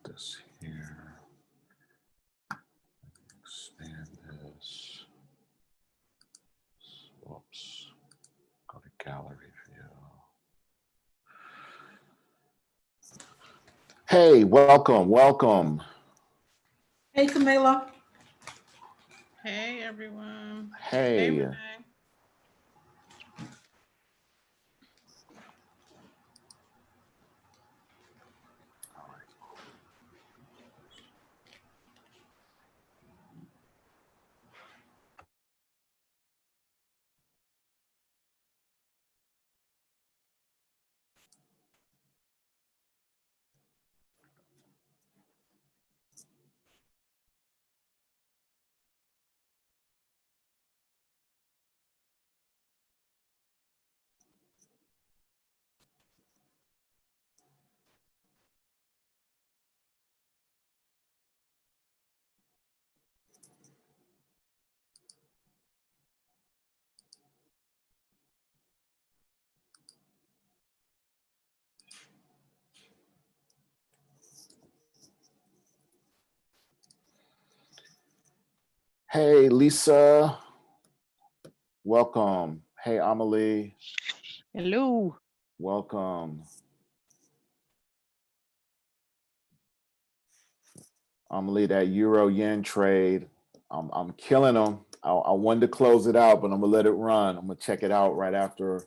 this here. Expand this. Whoops. Go to gallery view. Hey, welcome, welcome. Hey, Camila. Hey, everyone. Hey. Renee. Hey, Lisa. Welcome. Hey, Amelie. Hello. Welcome. Amelie, that Euro yen trade, I'm killing them. I wanted to close it out, but I'm gonna let it run. I'm gonna check it out right after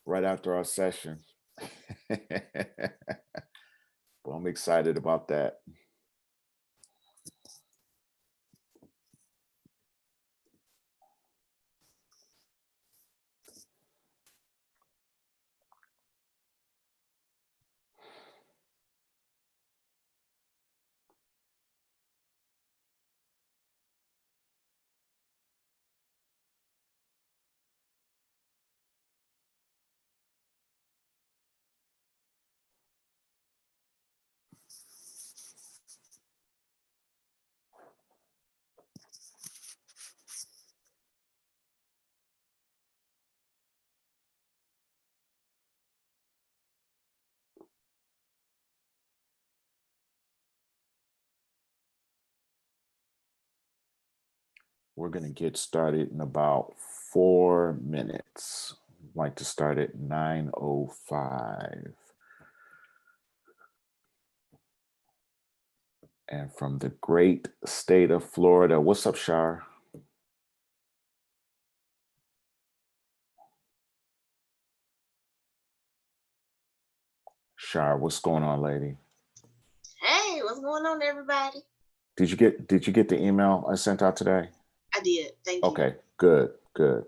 our session. But I'm excited about that. We're going to get started in about 4 minutes. I'd like to start at 9:05. And from the great state of Florida, what's up, Shar? Shar, what's going on, lady? Hey, what's going on, everybody? Did you get the email I sent out today? I did. Thank you. Okay, good, good.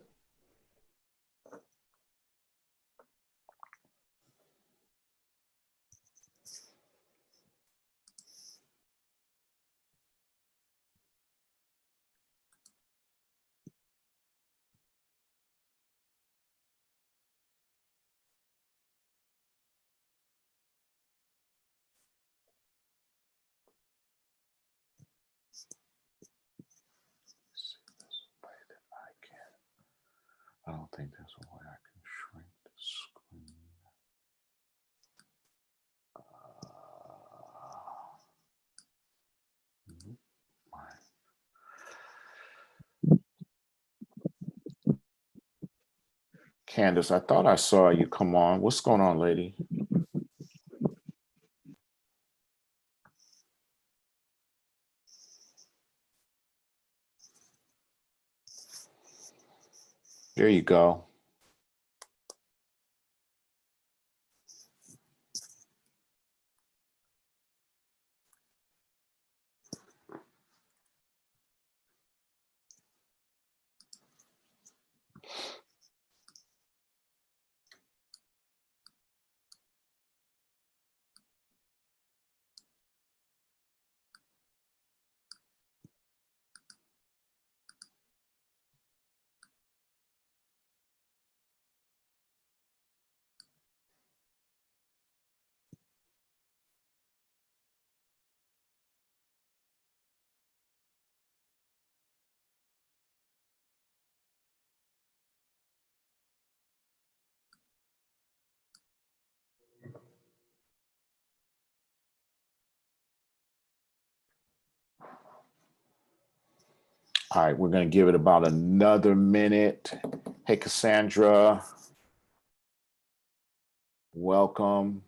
I don't think there's a way I can shrink the screen. Candace, I thought I saw you come on. What's going on, lady? There you go. All right, we're going to give it about another minute. Hey, Cassandra. Welcome.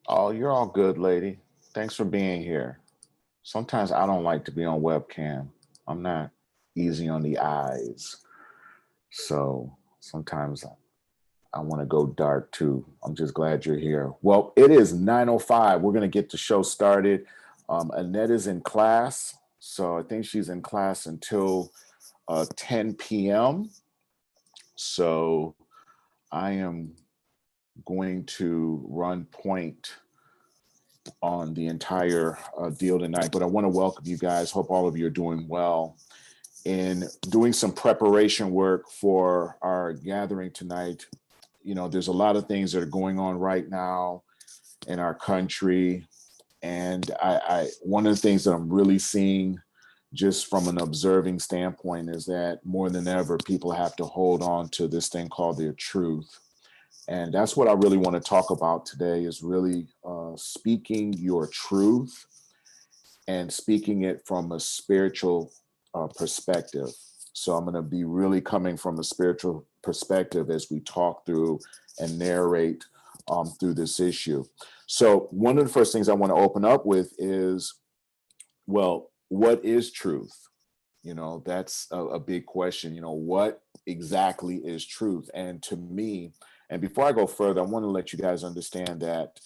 Oh, you're all good, lady. Thanks for being here. Sometimes I don't like to be on webcam. I'm not easy on the eyes. So sometimes I want to go dark too. I'm just glad you're here. Well, it is 9:05. We're going to get the show started. Annette is in class. So I think she's in class until 10 p.m. So I am going to run point on the entire deal tonight, but I want to welcome you guys. Hope all of you are doing well. In doing some preparation work for our gathering tonight, you know, there's a lot of things that are going on right now in our country. And I one of the things that I'm really seeing just from an observing standpoint is that more than ever, people have to hold on to this thing called their truth. And that's what I really want to talk about today is really speaking your truth and speaking it from a spiritual perspective. So I'm going to be really coming from a spiritual perspective as we talk through and narrate through this issue. So one of the first things I want to open up with is, well, what is truth? You know, that's a big question. You know, what exactly is truth? And to me, and before I go further, I want to let you guys understand that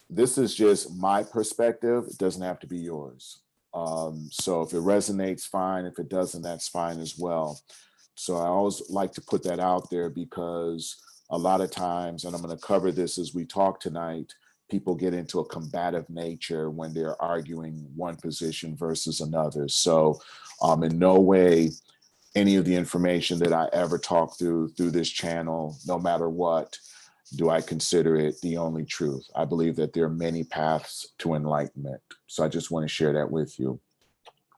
this is just my perspective. It doesn't have to be yours. So if it resonates, fine. If it doesn't, that's fine as well. So I always like to put that out there because a lot of times, and I'm going to cover this as we talk tonight, people get into a combative nature when they're arguing one position versus another. So in no way any of the information that I ever talk through this channel, no matter what, do I consider it the only truth. I believe that there are many paths to enlightenment. So I just want to share that with you.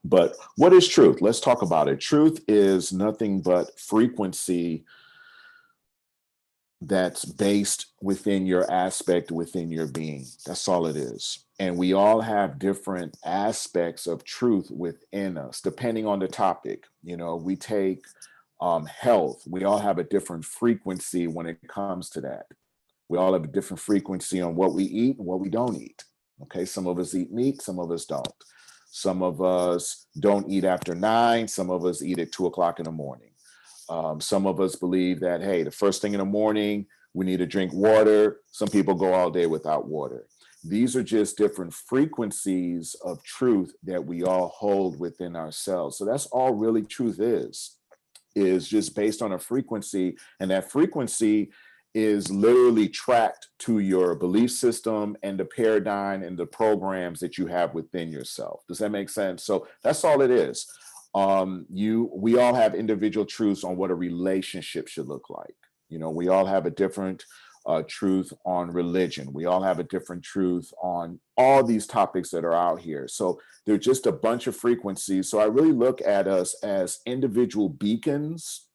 But what is truth? Let's talk about it. Truth is nothing but frequency that's based within your aspect, within your being. That's all it is. And we all have different aspects of truth within us, depending on the topic. You know, we take health. We all have a different frequency when it comes to that. We all have a different frequency on what we eat and what we don't eat. Okay, some of us eat meat, some of us don't. Some of us don't eat after 9, some of us eat at 2:00 in the morning. Some of us believe that, hey, the first thing in the morning, we need to drink water. Some people go all day without water. These are just different frequencies of truth that we all hold within ourselves. So that's all really truth is just based on a frequency. And that frequency is literally tracked to your belief system and the paradigm and the programs that you have within yourself. Does that make sense? So that's all it is. We all have individual truths on what a relationship should look like. You know, we all have a different truth on religion. We all have a different truth on all these topics that are out here. So they're just a bunch of frequencies. So I really look at us as individual beacons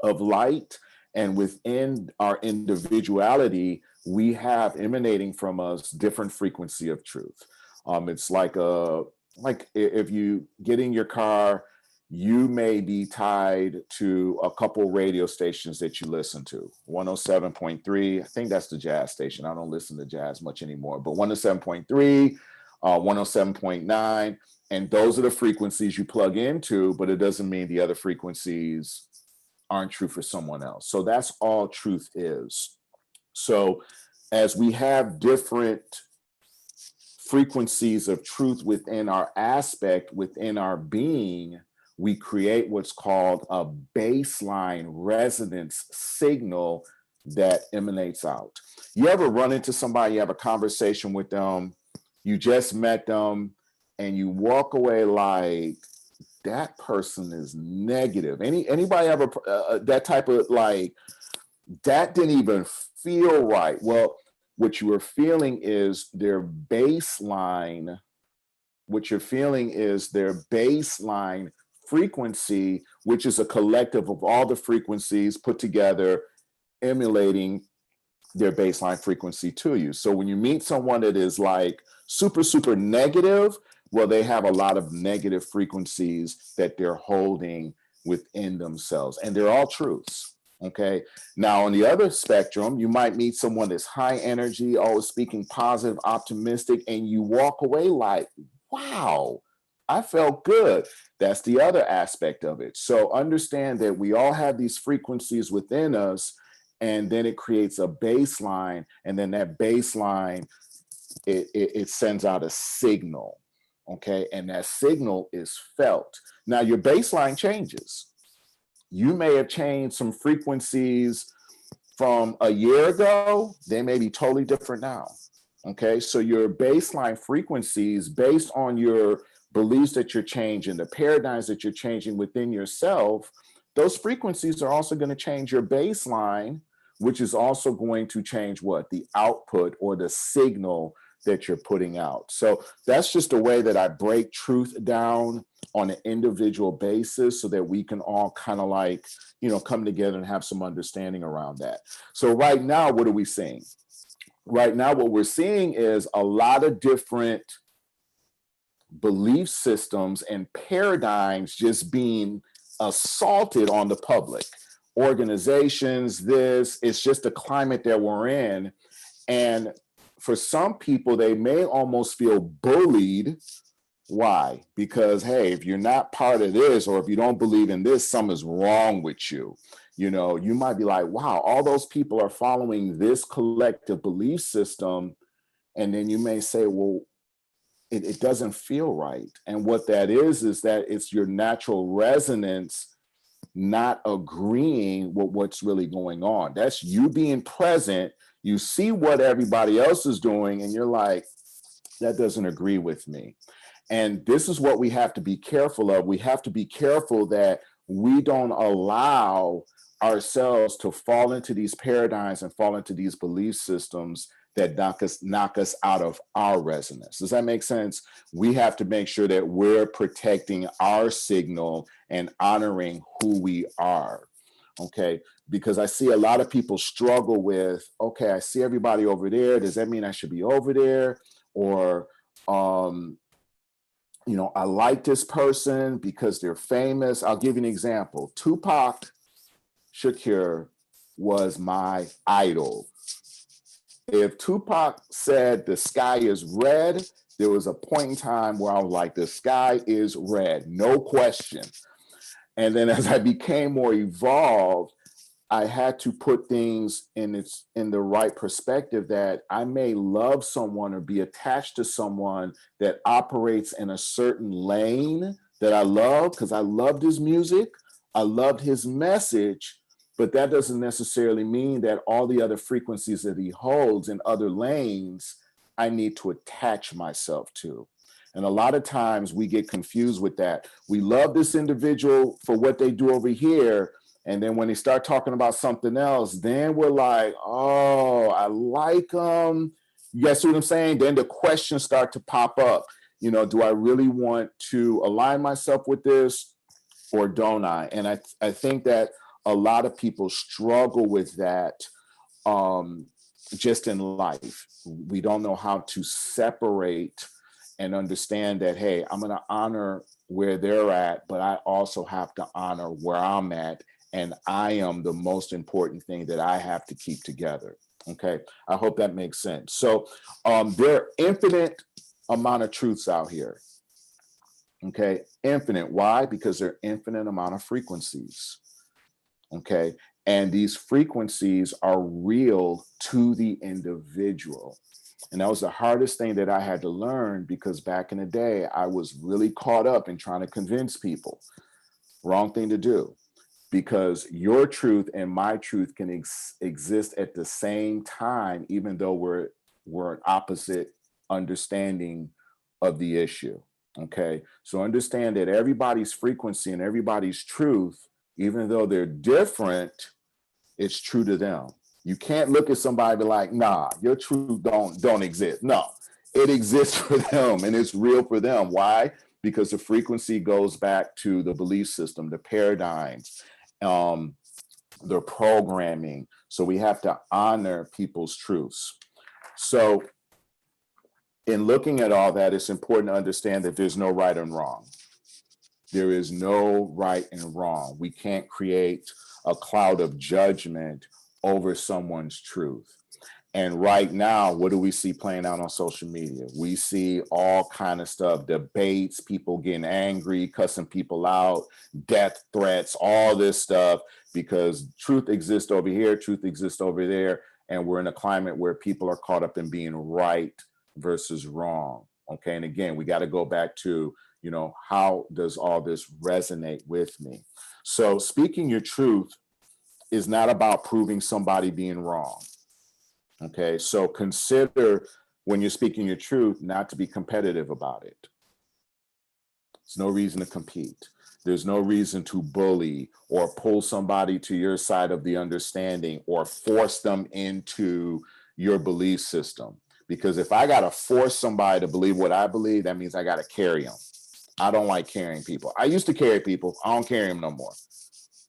of light, and within our individuality, we have emanating from us different frequency of truth. It's like if you get in your car, you may be tied to a couple radio stations that you listen to. 107.3, I think that's the jazz station. I don't listen to jazz much anymore, but 107.3, 107.9, and those are the frequencies you plug into, but it doesn't mean the other frequencies aren't true for someone else. So that's all truth is. So as we have different frequencies of truth within our aspect, within our being, we create what's called a baseline resonance signal that emanates out. You ever run into somebody, you have a conversation with them, you just met them, and you walk away like, that person is negative. Anybody ever that type of like, that didn't even feel right? Well, what you were feeling is their baseline. What you're feeling is their baseline frequency, which is a collective of all the frequencies put together, emulating their baseline frequency to you. So when you meet someone that is like super, super negative, well, they have a lot of negative frequencies that they're holding within themselves, and they're all truths. Okay. Now, on the other spectrum, you might meet someone that's high energy, always speaking positive, optimistic, and you walk away like, wow, I felt good. That's the other aspect of it. So understand that we all have these frequencies within us, and then it creates a baseline, and then that baseline, it sends out a signal. Okay. And that signal is felt. Now your baseline changes. You may have changed some frequencies from a year ago. They may be totally different now. Okay. So your baseline frequencies, based on your beliefs that you're changing, the paradigms that you're changing within yourself, those frequencies are also going to change your baseline, which is also going to change what? The output or the signal that you're putting out. So that's just a way that I break truth down on an individual basis so that we can all kind of like, come together and have some understanding around that. So right now, what are we seeing? Right now, what we're seeing is a lot of different belief systems and paradigms just being assaulted on the public. Organizations, it's just the climate that we're in. And for some people, they may almost feel bullied. Why? Because, hey, if you're not part of this, or if you don't believe in this, something's wrong with you. You might be like, wow, all those people are following this collective belief system. And then you may say, well, it doesn't feel right. And what that is that it's your natural resonance not agreeing with what's really going on. That's you being present. You see what everybody else is doing, and you're like, that doesn't agree with me. And this is what we have to be careful of. We have to be careful that we don't allow ourselves to fall into these paradigms and fall into these belief systems that knock us out of our resonance. Does that make sense? We have to make sure that we're protecting our signal and honoring who we are. Okay, because I see a lot of people struggle with, okay, I see everybody over there. Does that mean I should be over there? Or, I like this person because they're famous. I'll give you an example. Tupac Shakur was my idol. If Tupac said the sky is red, there was a point in time where I was like, the sky is red, no question. And then as I became more evolved, I had to put things in the right perspective, that I may love someone or be attached to someone that operates in a certain lane that I love because I loved his music, I loved his message, but that doesn't necessarily mean that all the other frequencies that he holds in other lanes, I need to attach myself to. And a lot of times we get confused with that. We love this individual for what they do over here. And then when they start talking about something else, then we're like, oh, I like them. You guys see what I'm saying? Then the questions start to pop up. Do I really want to align myself with this or don't I? And I think that a lot of people struggle with that just in life. We don't know how to separate and understand that, hey, I'm going to honor where they're at, but I also have to honor where I'm at. And I am the most important thing that I have to keep together. Okay. I hope that makes sense. So there are infinite amount of truths out here. Okay. Infinite. Why? Because there are infinite amount of frequencies. Okay. And these frequencies are real to the individual. And that was the hardest thing that I had to learn, because back in the day, I was really caught up in trying to convince people. Wrong thing to do. because your truth and my truth can exist at the same time, even though we're an opposite understanding of the issue. Okay, so understand that everybody's frequency and everybody's truth, even though they're different, it's true to them. You can't look at somebody and be like, nah, your truth don't exist. No, it exists for them and it's real for them. Why? Because the frequency goes back to the belief system, the paradigms, the programming. So we have to honor people's truths. So in looking at all that, it's important to understand that there's no right and wrong. There is no right and wrong. We can't create a cloud of judgment over someone's truth. And right now, what do we see playing out on social media? We see all kind of stuff, debates, people getting angry, cussing people out, death threats, all this stuff, because truth exists over here, truth exists over there. And we're in a climate where people are caught up in being right versus wrong. Okay. And again, we got to go back to, how does all this resonate with me? So speaking your truth is not about proving somebody being wrong. Okay. So consider when you're speaking your truth, not to be competitive about it. There's no reason to compete. There's no reason to bully or pull somebody to your side of the understanding or force them into your belief system. Because if I got to force somebody to believe what I believe, that means I got to carry them. I don't like carrying people. I used to carry people. I don't carry them no more.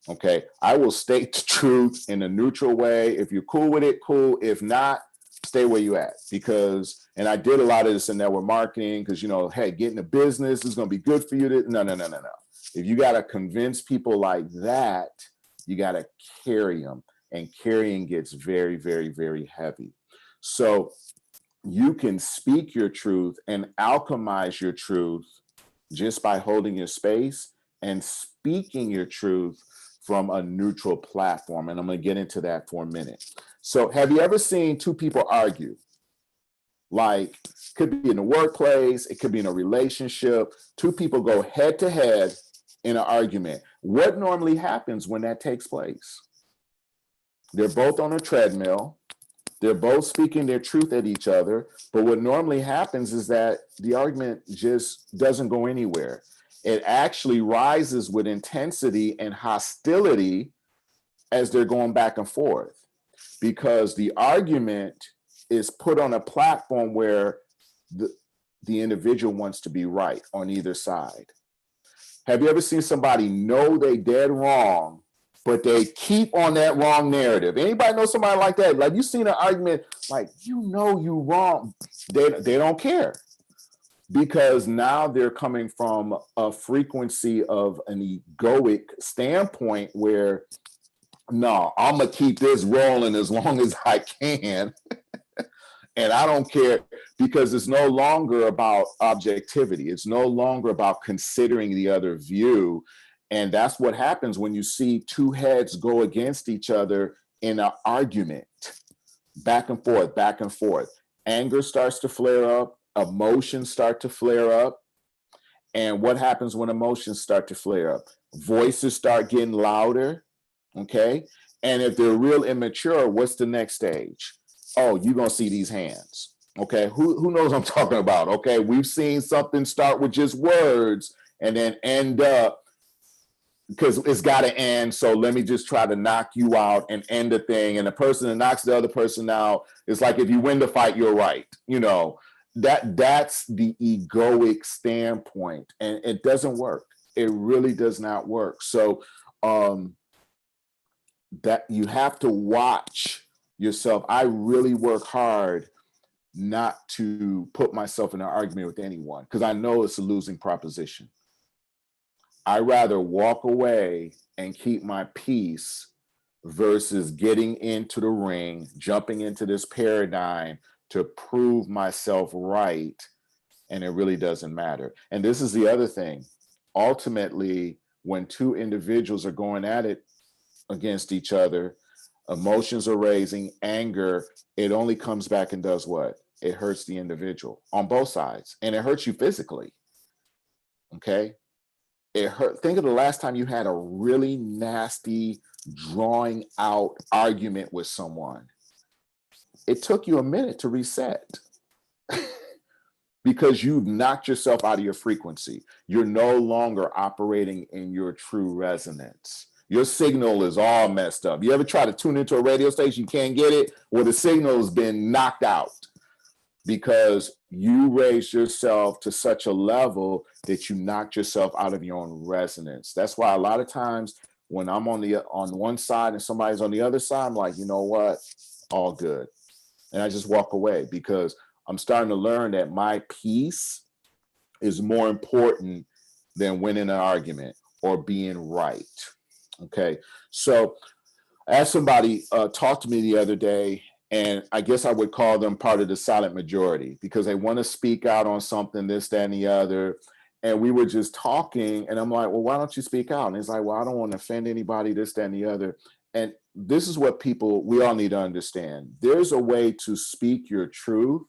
Okay. I will state the truth in a neutral way. If you're cool with it, cool. If not, stay where you at. Because, and I did a lot of this in network marketing because, hey, getting a business is going to be good for you. No. If you got to convince people like that, you got to carry them. And carrying gets very, very, very heavy. So you can speak your truth and alchemize your truth just by holding your space and speaking your truth from a neutral platform. And I'm going to get into that for a minute. So have you ever seen two people argue? Like, could be in the workplace, it could be in a relationship. Two people go head to head in an argument. What normally happens when that takes place? They're both on a treadmill. They're both speaking their truth at each other. But what normally happens is that the argument just doesn't go anywhere. It actually rises with intensity and hostility as they're going back and forth, because the argument is put on a platform where the individual wants to be right on either side. Have you ever seen somebody know they dead wrong, but they keep on that wrong narrative? Anybody know somebody like that? Like, you seen an argument, like, you wrong. They don't care, because now they're coming from a frequency of an egoic standpoint where, no, I'm going to keep this rolling as long as I can. And I don't care, because it's no longer about objectivity. It's no longer about considering the other view. And that's what happens when you see two heads go against each other in an argument, back and forth, back and forth. Anger starts to flare up, emotions start to flare up. And what happens when emotions start to flare up? Voices start getting louder, okay? And if they're real immature, what's the next stage? Oh, you're going to see these hands, okay? Who knows what I'm talking about, okay? We've seen something start with just words and then end up, because it's got to end, so let me just try to knock you out and end the thing. And the person that knocks the other person out, it's like, if you win the fight, you're right. That's the egoic standpoint, and it doesn't work. It really does not work. So that you have to watch yourself. I really work hard not to put myself in an argument with anyone, because I know it's a losing proposition. I rather walk away and keep my peace versus getting into the ring, jumping into this paradigm to prove myself right. And it really doesn't matter. And this is the other thing. Ultimately, when two individuals are going at it against each other, emotions are raising, anger, it only comes back and does what? It hurts the individual on both sides, and it hurts you physically. Okay. it hurt. Think of the last time you had a really nasty, drawing out argument with someone. It took you a minute to reset because you've knocked yourself out of your frequency. You're no longer operating in your true resonance. Your signal is all messed up. You ever try to tune into a radio station, you can't get it? Well, the signal has been knocked out because you raised yourself to such a level that you knocked yourself out of your own resonance. That's why a lot of times when I'm on one side and somebody's on the other side, I'm like, you know what? All good. And I just walk away because I'm starting to learn that my peace is more important than winning an argument or being right. Okay. So I had somebody talk to me the other day, and I guess I would call them part of the silent majority because they want to speak out on something, this, that, and the other. And we were just talking, and I'm like, well, why don't you speak out? And he's like, well, I don't want to offend anybody, this, that, and the other. And this is what we all need to understand. There's a way to speak your truth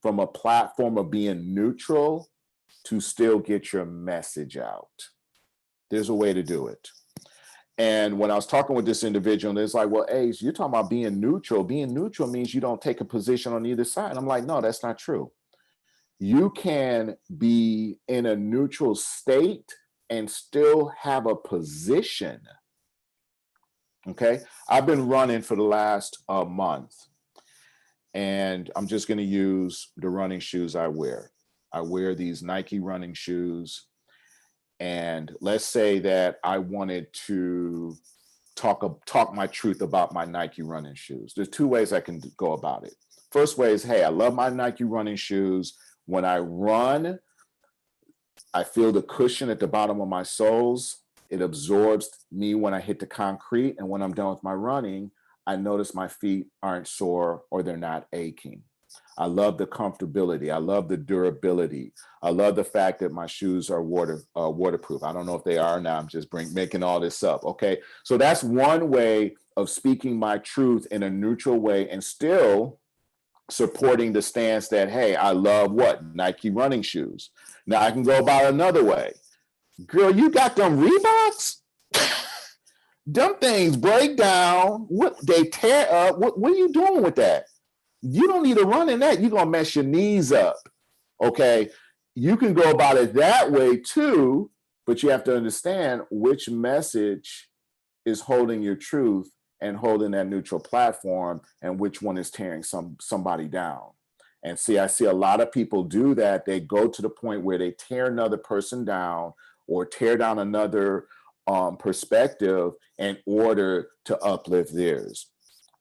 from a platform of being neutral to still get your message out. There's a way to do it. And when I was talking with this individual, it's like, well, Ace, you're talking about being neutral. Being neutral means you don't take a position on either side. I'm like, no, that's not true. You can be in a neutral state and still have a position. Okay. I've been running for the last month, and I'm just going to use the running shoes I wear. I wear these Nike running shoes. And let's say that I wanted to talk my truth about my Nike running shoes. There's two ways I can go about it. First way is, hey, I love my Nike running shoes. When I run, I feel the cushion at the bottom of my soles. It absorbs me when I hit the concrete. And when I'm done with my running, I notice my feet aren't sore or they're not aching. I love the comfortability. I love the durability. I love the fact that my shoes are waterproof. I don't know if they are now. I'm just making all this up. Okay. So that's one way of speaking my truth in a neutral way and still supporting the stance that, hey, I love what? Nike running shoes. Now I can go about another way. Girl, you got them Reeboks? Them things break down. What they tear up. What are you doing with that? You don't need to run in that. You're going to mess your knees up. Okay. You can go about it that way too, but you have to understand which message is holding your truth and holding that neutral platform and which one is tearing somebody down. And see, I see a lot of people do that. They go to the point where they tear another person down or tear down another perspective in order to uplift theirs.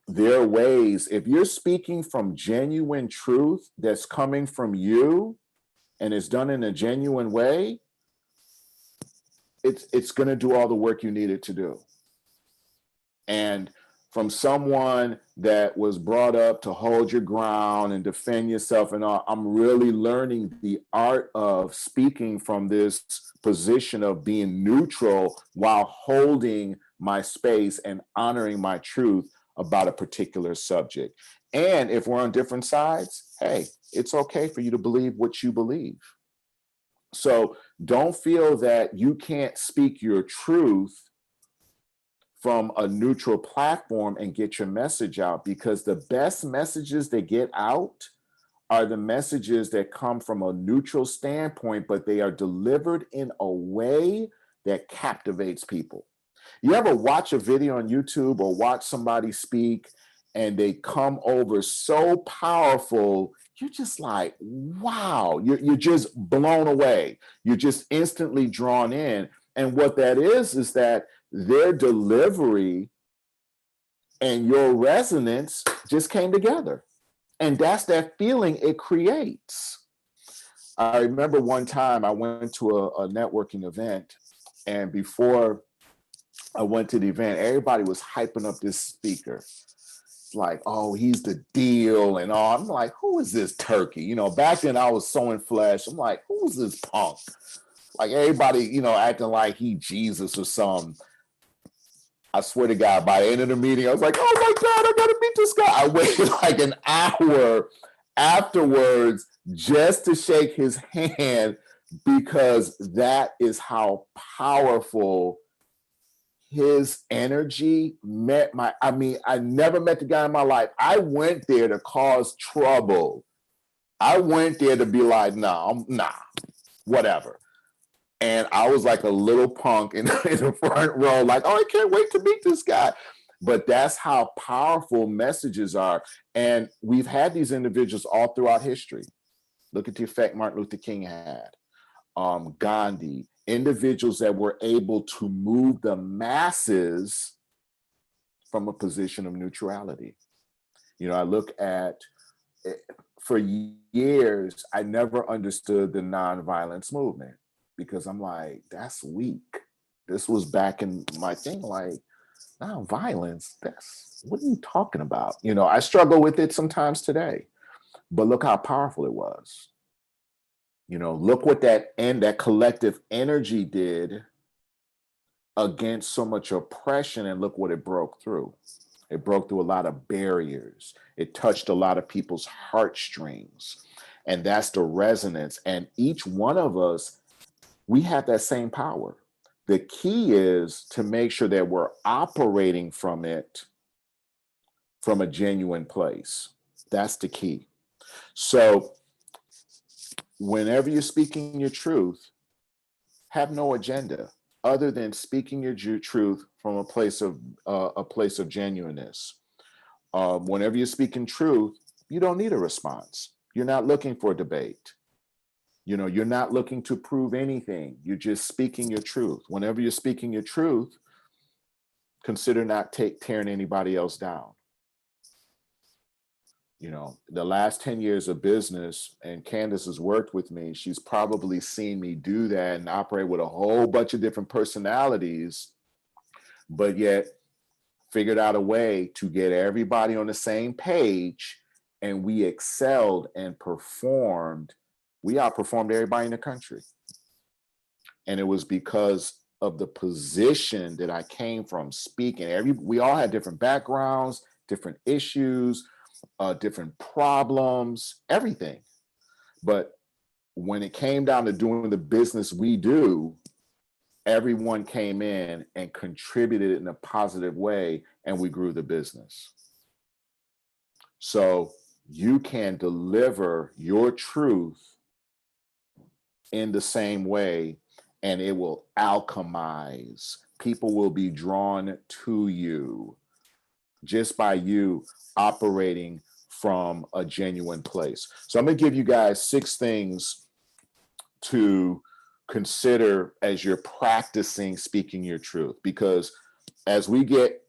There are ways, if you're speaking from genuine truth that's coming from you and it's done in a genuine way, it's going to do all the work you need it to do. And from someone that was brought up to hold your ground and defend yourself and all, I'm really learning the art of speaking from this position of being neutral while holding my space and honoring my truth about a particular subject. And if we're on different sides, hey, it's okay for you to believe what you believe. So don't feel that you can't speak your truth from a neutral platform and get your message out, because the best messages that get out are the messages that come from a neutral standpoint, but they are delivered in a way that captivates people. You ever watch a video on YouTube or watch somebody speak and they come over so powerful, you're just like, wow, you're just blown away. You're just instantly drawn in. And what that is that their delivery and your resonance just came together. And that's that feeling it creates. I remember one time I went to a networking event, and before I went to the event, everybody was hyping up this speaker. It's like, oh, he's the deal and all. I'm like, who is this turkey? You know, back then I was sowing flesh. I'm like, who's this punk? Like everybody, you know, acting like he Jesus or something. I swear to God, by the end of the meeting, I was like, oh my God, I gotta meet this guy. I waited like an hour afterwards just to shake his hand because that is how powerful his energy met my, I mean, I never met the guy in my life. I went there to cause trouble. I went there to be like, nah, whatever. And I was like a little punk in the front row, like, oh, I can't wait to meet this guy. But that's how powerful messages are. And we've had these individuals all throughout history. Look at the effect Martin Luther King had, Gandhi, individuals that were able to move the masses from a position of neutrality. You know, I look at, for years, I never understood the nonviolence movement because I'm like, that's weak. This was back in my thing, like, nonviolence, that's, what are you talking about? You know, I struggle with it sometimes today, but look how powerful it was. You know, look what that collective energy did against so much oppression, and look what it broke through. It broke through a lot of barriers. It touched a lot of people's heartstrings. And that's the resonance. And each one of us, we have that same power. The key is to make sure that we're operating from it from a genuine place. That's the key. So whenever you're speaking your truth, have no agenda other than speaking your truth from a place of genuineness. Whenever you're speaking truth, you don't need a response. You're not looking for a debate. You know, you're not looking to prove anything. You're just speaking your truth. Whenever you're speaking your truth, consider not tearing anybody else down. You know, the last 10 years of business, and Candace has worked with me, she's probably seen me do that and operate with a whole bunch of different personalities, but yet figured out a way to get everybody on the same page, and we excelled and performed. We outperformed everybody in the country. And it was because of the position that I came from speaking. We all had different backgrounds, different issues, different problems, everything. But when it came down to doing the business we do, everyone came in and contributed in a positive way, and we grew the business. So you can deliver your truth in the same way, and it will alchemize. People will be drawn to you just by you operating from a genuine place. So I'm going to give you guys 6 things to consider as you're practicing speaking your truth, because as we get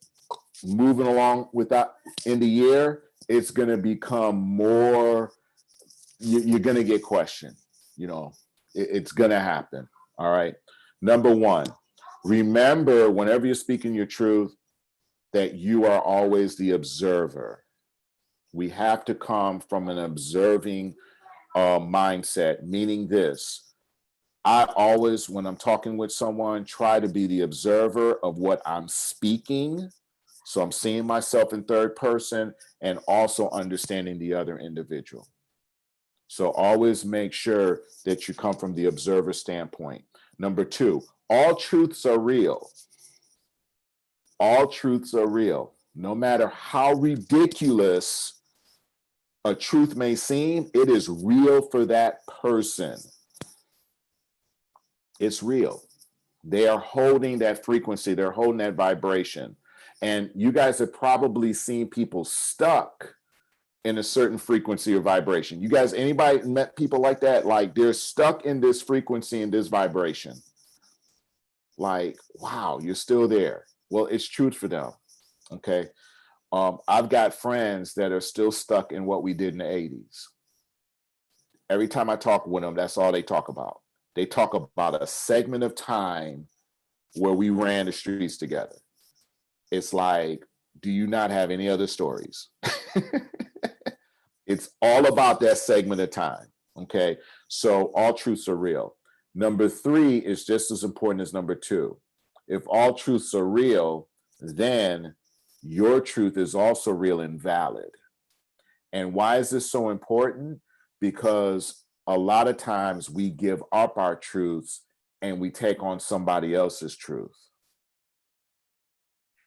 moving along with that in the year, it's going to become more, you're going to get questioned. You know, it's going to happen. All right. Number 1, remember whenever you're speaking your truth that you are always the observer. We have to come from an observing mindset, meaning this. I always, when I'm talking with someone, try to be the observer of what I'm speaking. So I'm seeing myself in third person and also understanding the other individual. So always make sure that you come from the observer standpoint. Number 2, all truths are real. All truths are real. No matter how ridiculous a truth may seem, it is real for that person. It's real. They are holding that frequency. They're holding that vibration. And you guys have probably seen people stuck in a certain frequency or vibration. You guys, anybody met people like that? Like they're stuck in this frequency and this vibration. Like, wow, you're still there. Well, it's truth for them. Okay. I've got friends that are still stuck in what we did in the 80s. Every time I talk with them, that's all they talk about. They talk about a segment of time where we ran the streets together. It's like, do you not have any other stories? It's all about that segment of time. Okay. So all truths are real. Number 3 is just as important as number 2. If all truths are real, then your truth is also real and valid. And why is this so important? Because a lot of times we give up our truths and we take on somebody else's truth.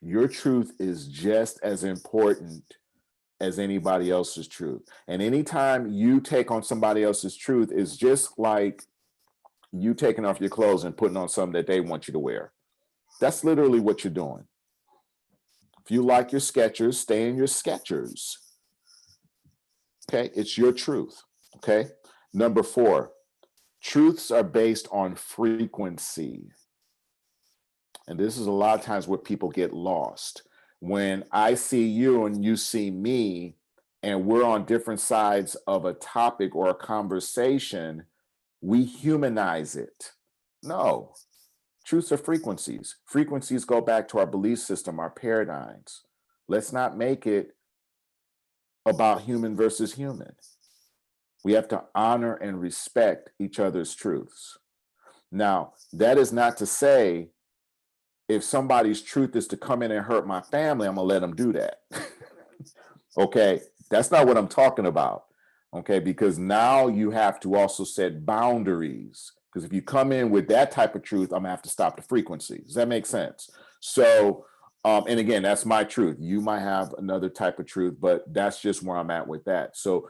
Your truth is just as important as anybody else's truth. And anytime you take on somebody else's truth, is just like you taking off your clothes and putting on something that they want you to wear. That's literally what you're doing. If you like your Skechers, stay in your Skechers. Okay, it's your truth. Okay. Number 4, truths are based on frequency. And this is a lot of times where people get lost. When I see you and you see me, and we're on different sides of a topic or a conversation, we humanize it. No, truths are frequencies. Frequencies go back to our belief system, our paradigms. Let's not make it about human versus human. We have to honor and respect each other's truths. Now, that is not to say if somebody's truth is to come in and hurt my family, I'm gonna let them do that. Okay, that's not what I'm talking about. Okay, because now you have to also set boundaries. Because if you come in with that type of truth, I'm gonna have to stop the frequency. Does that make sense? So, and again, that's my truth. You might have another type of truth, but that's just where I'm at with that. So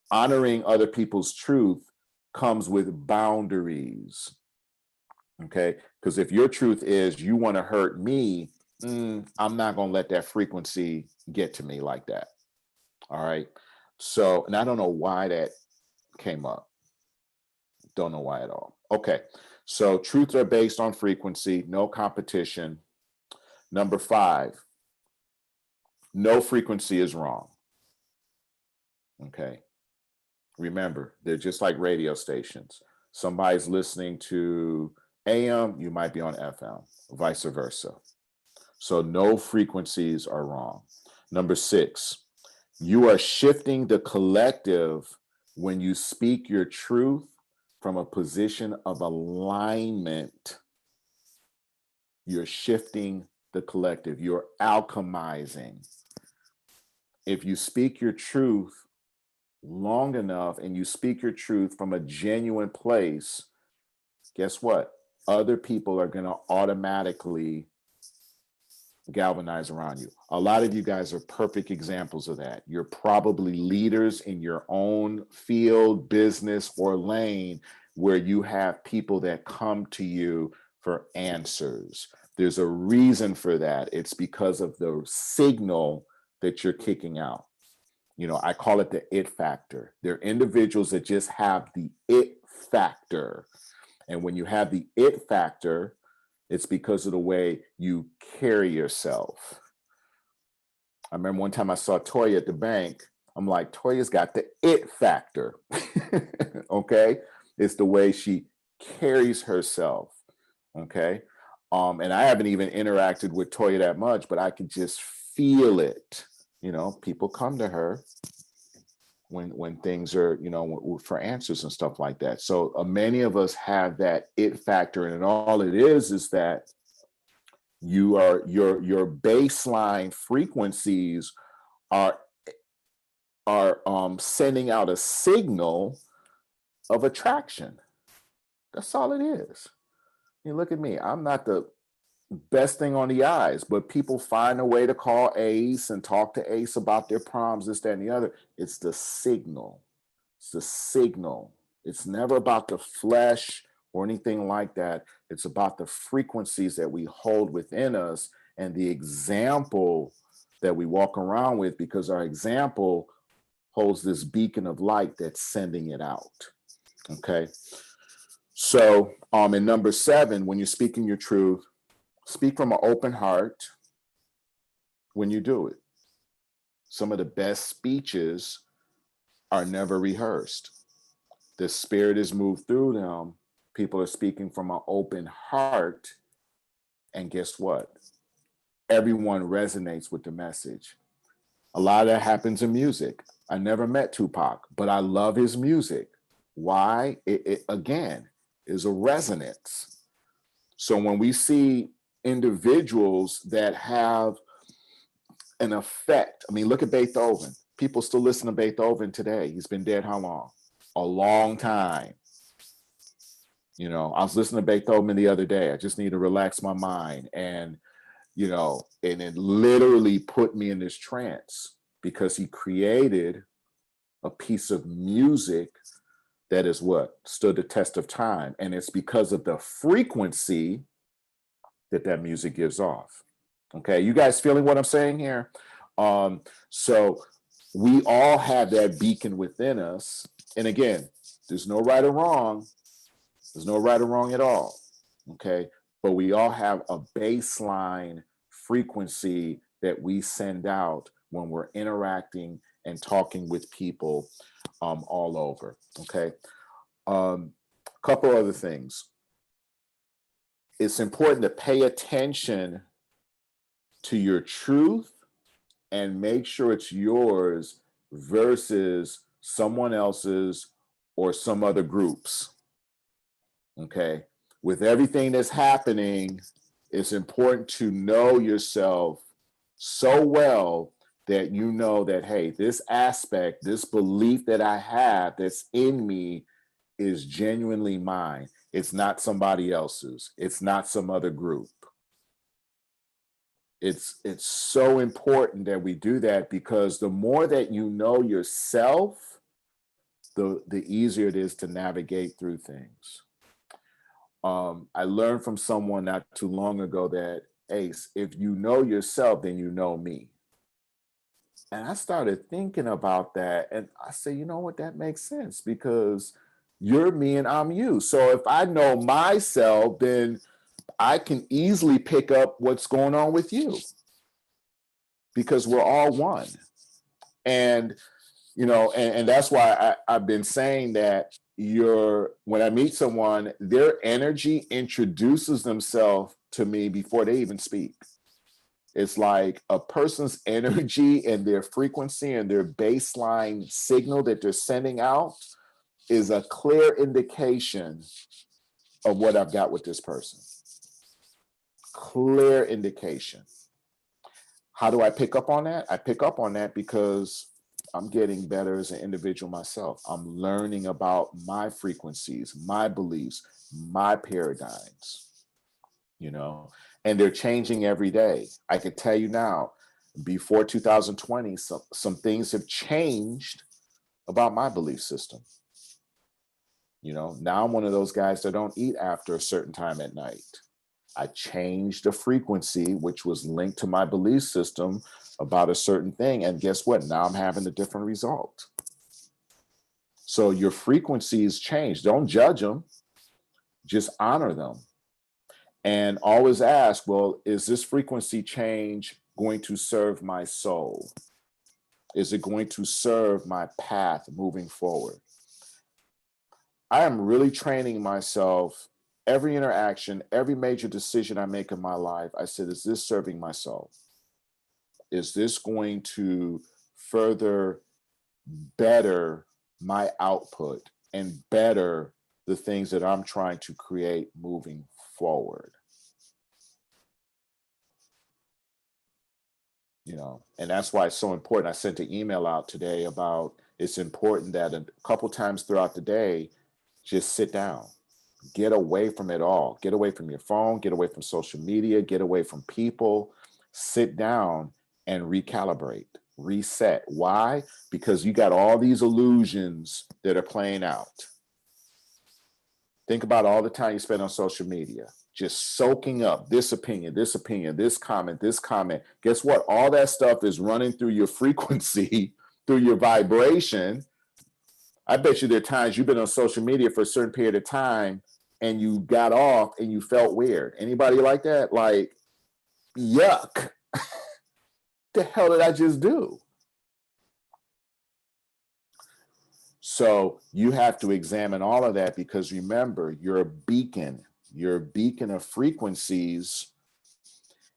honoring other people's truth comes with boundaries. Okay, because if your truth is you want to hurt me, I'm not going to let that frequency get to me like that. All right. So, and I don't know why that came up. Don't know why at all. Okay. So truths are based on frequency, no competition. Number 5, no frequency is wrong. Okay. Remember, they're just like radio stations. Somebody's listening to AM, you might be on FM, vice versa. So no frequencies are wrong. Number 6, you are shifting the collective when you speak your truth from a position of alignment. You're shifting the collective. You're alchemizing. If you speak your truth long enough and you speak your truth from a genuine place, guess what? Other people are going to automatically galvanize around you. A lot of you guys are perfect examples of that. You're probably leaders in your own field, business, or lane where you have people that come to you for answers. There's a reason for that. It's because of the signal that you're kicking out. You know, I call it the it factor. They're individuals that just have the it factor. And when you have the it factor, it's because of the way you carry yourself. I remember one time I saw Toya at the bank. I'm like, Toya's got the it factor. Okay. It's the way she carries herself. Okay. And I haven't even interacted with Toya that much, but I could just feel it. You know, people come to her when things are, you know, for answers and stuff like that. So many of us have that it factor, and all it is that you are your baseline frequencies are sending out a signal of attraction. That's all it is. You look at me. I'm not the best thing on the eyes, but people find a way to call Ace and talk to Ace about their problems, this, that, and the other. It's the signal. It's the signal. It's never about the flesh or anything like that. It's about the frequencies that we hold within us and the example that we walk around with, because our example holds this beacon of light that's sending it out. Okay. So in number 7, when you're speaking your truth, speak from an open heart when you do it. Some of the best speeches are never rehearsed. The spirit is moved through them. People are speaking from an open heart. And guess what? Everyone resonates with the message. A lot of that happens in music. I never met Tupac, but I love his music. Why? It again, is a resonance. So when we see individuals that have an effect. I mean, look at Beethoven. People still listen to Beethoven today. He's been dead how long? a long time. You know, I was listening to Beethoven the other day. I just need to relax my mind. And, you know, and it literally put me in this trance because he created a piece of music that is what stood the test of time. And it's because of the frequency that music gives off. Okay, you guys feeling what I'm saying here? So we all have that beacon within us. And again, there's no right or wrong. There's no right or wrong at all. Okay, but we all have a baseline frequency that we send out when we're interacting and talking with people all over. Okay, a couple other things. It's important to pay attention to your truth and make sure it's yours versus someone else's or some other groups. Okay, with everything that's happening, it's important to know yourself so well that you know that, hey, this aspect, this belief that I have that's in me is genuinely mine. It's not somebody else's. It's not some other group. It's so important that we do that, because the more that you know yourself, the easier it is to navigate through things. I learned from someone not too long ago that, Ace, if you know yourself, then you know me. And I started thinking about that, and I said, you know what, that makes sense, because you're me and I'm you. So if I know myself, then I can easily pick up what's going on with you, because we're all one. And, you know, and that's why I've been saying that when I meet someone, their energy introduces themselves to me before they even speak. It's like a person's energy and their frequency and their baseline signal that they're sending out is a clear indication of what I've got with this person. Clear indication. How do I pick up on that? I pick up on that because I'm getting better as an individual myself. I'm learning about my frequencies, my beliefs, my paradigms, you know, and they're changing every day. I can tell you now, before 2020, some things have changed about my belief system. You know, now I'm one of those guys that don't eat after a certain time at night. I changed the frequency, which was linked to my belief system about a certain thing. And guess what? Now I'm having a different result. So your frequencies change. Don't judge them. Just honor them. And always ask, well, is this frequency change going to serve my soul? Is it going to serve my path moving forward? I am really training myself. Every interaction, every major decision I make in my life, I said, is this serving my soul? Is this going to further better my output and better the things that I'm trying to create moving forward? You know, and that's why it's so important. I sent an email out today about it's important that a couple times throughout the day, just sit down. Get away from it all. Get away from your phone, get away from social media, get away from people, sit down and recalibrate, reset. Why? Because you got all these illusions that are playing out. Think about all the time you spend on social media, just soaking up this opinion, this comment, this comment. Guess what? All that stuff is running through your frequency, through your vibration. I bet you there are times you've been on social media for a certain period of time and you got off and you felt weird. Anybody like that? Like, yuck. The hell did I just do? So you have to examine all of that, because remember, you're a beacon. You're a beacon of frequencies.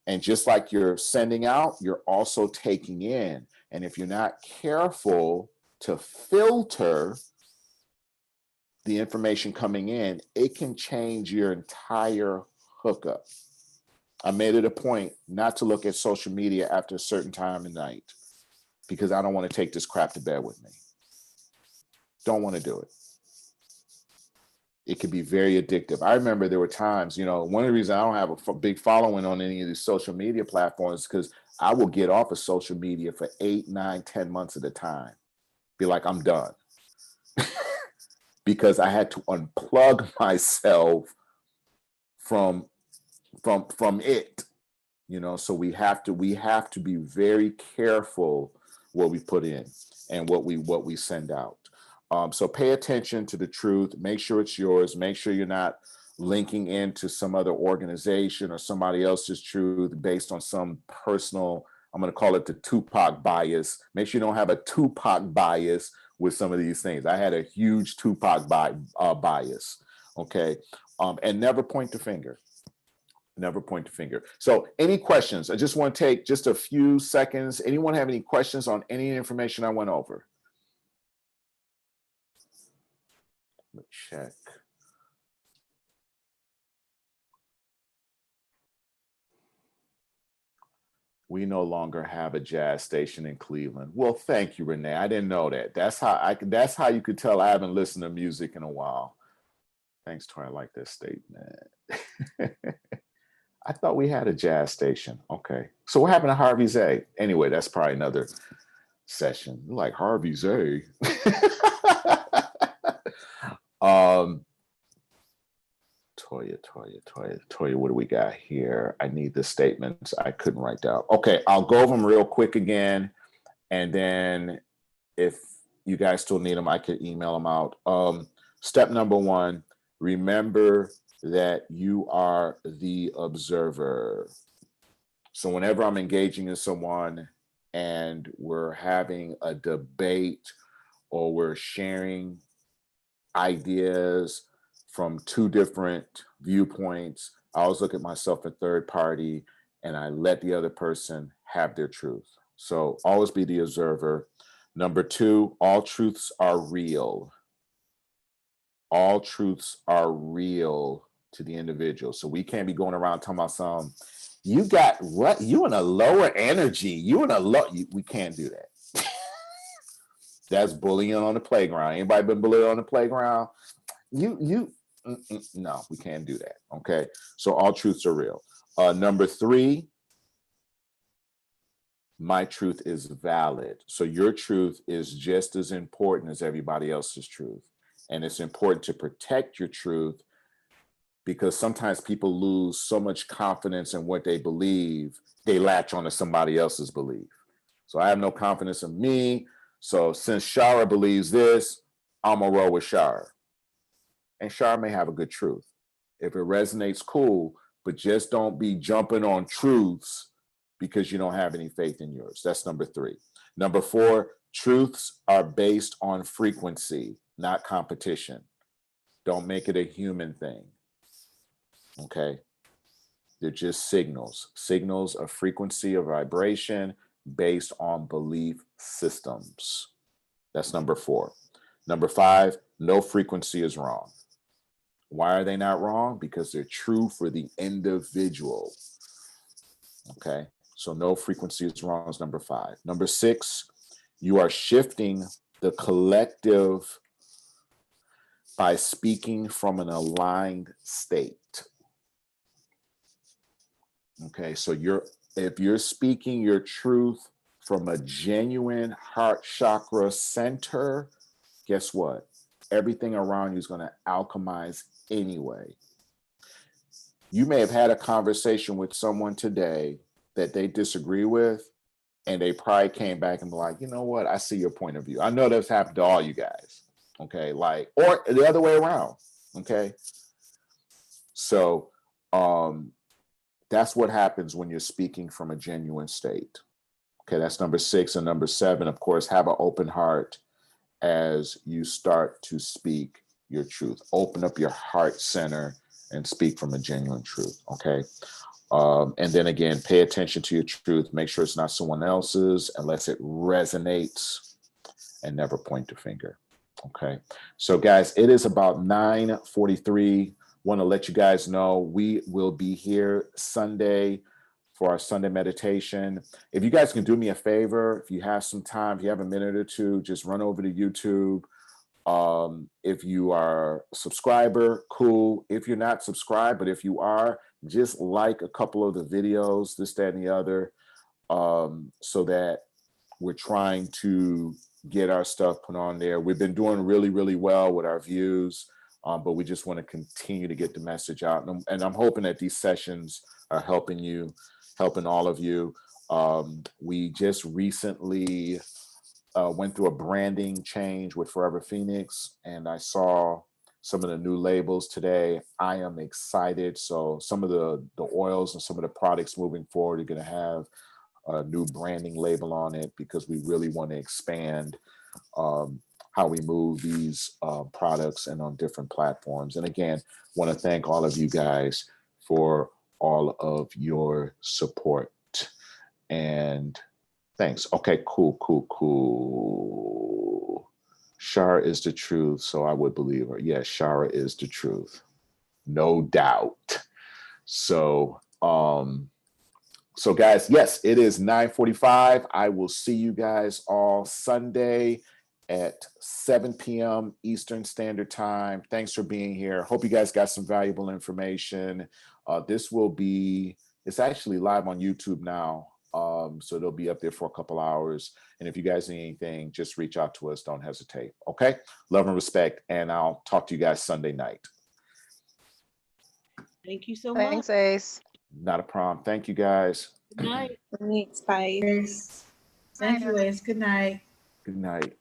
And just like you're sending out, you're also taking in. And if you're not careful to filter the information coming in, it can change your entire hookup. I made it a point not to look at social media after a certain time of night, because I don't want to take this crap to bed with me. Don't want to do it. It can be very addictive. I remember there were times, one of the reasons I don't have a big following on any of these social media platforms is because I will get off of social media for 8, 9, 10 months at a time. Be like, I'm done. Because I had to unplug myself from it. So we have to be very careful what we put in and what we send out. So pay attention to the truth. Make sure it's yours. Make sure you're not linking into some other organization or somebody else's truth based on some personal, I'm going to call it the Tupac bias. Make sure you don't have a Tupac bias with some of these things. I had a huge Tupac bias. Okay. And never point the finger. Never point the finger. So any questions? I just want to take just a few seconds. Anyone have any questions on any information I went over? Let me check. We no longer have a jazz station in Cleveland. Well, thank you, Renee. I didn't know that. That's how you could tell I haven't listened to music in a while. Thanks, Tori. I like that statement. I thought we had a jazz station. Okay. So what happened to Harvey Zay? Anyway, that's probably another session. Like Harvey Zay. Toya, what do we got here? I need the statements I couldn't write down. Okay, I'll go over them real quick again. And then if you guys still need them, I could email them out. Step number 1, remember that you are the observer. So whenever I'm engaging in someone and we're having a debate or we're sharing ideas from 2 different viewpoints, I always look at myself as third party and I let the other person have their truth. So always be the observer. Number 2, all truths are real. All truths are real to the individual. So we can't be going around talking about some, you got what? You in a lower energy. You in a we can't do that. That's bullying on the playground. Anybody been bullied on the playground? No, we can't do that. Okay. So all truths are real. Number 3, my truth is valid. So your truth is just as important as everybody else's truth. And it's important to protect your truth because sometimes people lose so much confidence in what they believe, they latch onto somebody else's belief. So I have no confidence in me. So since Shara believes this, I'm gonna roll with Shara. And Shara may have a good truth. If it resonates, cool, but just don't be jumping on truths because you don't have any faith in yours. That's number 3. Number 4, truths are based on frequency, not competition. Don't make it a human thing. Okay? They're just signals of frequency or vibration based on belief systems. That's number 4. Number 5, no frequency is wrong. Why are they not wrong? Because they're true for the individual. Okay? So no frequency is wrong is number 5. Number 6, you are shifting the collective by speaking from an aligned state. Okay, so if you're speaking your truth from a genuine heart chakra center, guess what? Everything around you is going to alchemize anyway. You may have had a conversation with someone today that they disagree with, and they probably came back and be like, you know what? I see your point of view. I know that's happened to all you guys. Okay, or the other way around. Okay. So that's what happens when you're speaking from a genuine state. Okay, that's number 6. And number 7, of course, have an open heart as you start to speak your truth. Open up your heart center and speak from a genuine truth. Okay. And then again, pay attention to your truth. Make sure it's not someone else's unless it resonates, and never point the finger. Okay. So guys, it is about 9:43. Want to let you guys know we will be here Sunday for our Sunday meditation. If you guys can do me a favor, if you have some time, if you have a minute or two, just run over to YouTube, If you are a subscriber, cool. If you're not subscribed, but if you are, just like a couple of the videos, this, that, and the other, so that we're trying to get our stuff put on there. We've been doing really, really well with our views, but we just want to continue to get the message out. And I'm hoping that these sessions are helping you, helping all of you. We just recently went through a branding change with Forever Phoenix, and I saw some of the new labels today. I am excited. So some of the oils and some of the products moving forward are going to have a new branding label on it, because we really want to expand how we move these products and on different platforms. And again, want to thank all of you guys for all of your support. And thanks. Okay, cool. Shara is the truth, so I would believe her. Yes, Shara is the truth. No doubt. So, so guys, yes, it is 9:45. I will see you guys all Sunday at 7 p.m. Eastern Standard Time. Thanks for being here. Hope you guys got some valuable information. This will be, it's actually live on YouTube now. So it'll be up there for a couple hours. And if you guys need anything, just reach out to us. Don't hesitate. Okay. Love and respect. And I'll talk to you guys Sunday night. Thank you so much. Thanks, Ace. Not a problem. Thank you guys. Good night. Thanks. Bye. Thank you, Ace. Good night. Good night.